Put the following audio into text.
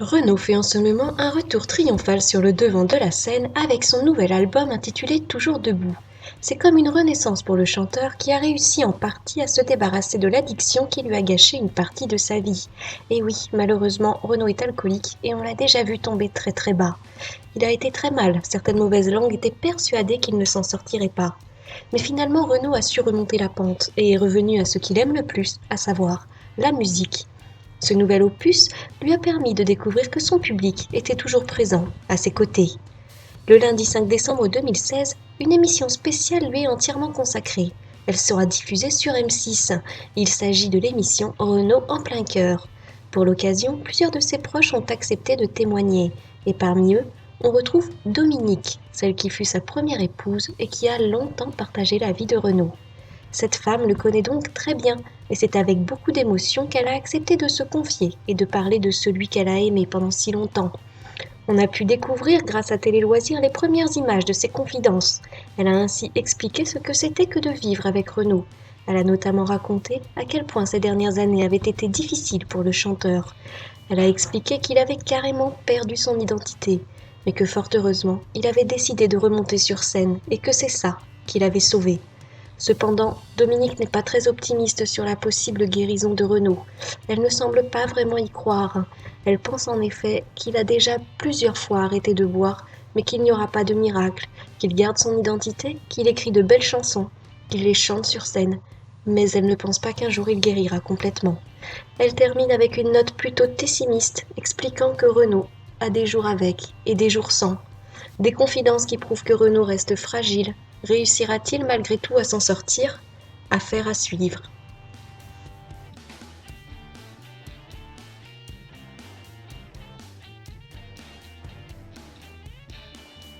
Renaud fait en ce moment un retour triomphal sur le devant de la scène avec son nouvel album intitulé Toujours debout. C'est comme une renaissance pour le chanteur qui a réussi en partie à se débarrasser de l'addiction qui lui a gâché une partie de sa vie. Et oui, malheureusement, Renaud est alcoolique et on l'a déjà vu tomber très très bas. Il a été très mal, certaines mauvaises langues étaient persuadées qu'il ne s'en sortirait pas. Mais finalement, Renaud a su remonter la pente et est revenu à ce qu'il aime le plus, à savoir la musique. Ce nouvel opus lui a permis de découvrir que son public était toujours présent, à ses côtés. Le lundi 5 décembre 2016, une émission spéciale lui est entièrement consacrée. Elle sera diffusée sur M6. Il s'agit de l'émission Renaud en plein cœur. Pour l'occasion, plusieurs de ses proches ont accepté de témoigner. Et parmi eux, on retrouve Dominique, celle qui fut sa première épouse et qui a longtemps partagé la vie de Renaud. Cette femme le connaît donc très bien, et c'est avec beaucoup d'émotion qu'elle a accepté de se confier et de parler de celui qu'elle a aimé pendant si longtemps. On a pu découvrir grâce à Télé Loisirs les premières images de ses confidences. Elle a ainsi expliqué ce que c'était que de vivre avec Renaud. Elle a notamment raconté à quel point ces dernières années avaient été difficiles pour le chanteur. Elle a expliqué qu'il avait carrément perdu son identité, mais que fort heureusement, il avait décidé de remonter sur scène et que c'est ça qui l'avait sauvé. Cependant, Dominique n'est pas très optimiste sur la possible guérison de Renaud. Elle ne semble pas vraiment y croire. Elle pense en effet qu'il a déjà plusieurs fois arrêté de boire, mais qu'il n'y aura pas de miracle, qu'il garde son identité, qu'il écrit de belles chansons, qu'il les chante sur scène. Mais elle ne pense pas qu'un jour il guérira complètement. Elle termine avec une note plutôt pessimiste, expliquant que Renaud a des jours avec et des jours sans. Des confidences qui prouvent que Renaud reste fragile. Réussira-t-il malgré tout à s'en sortir? Affaire à suivre.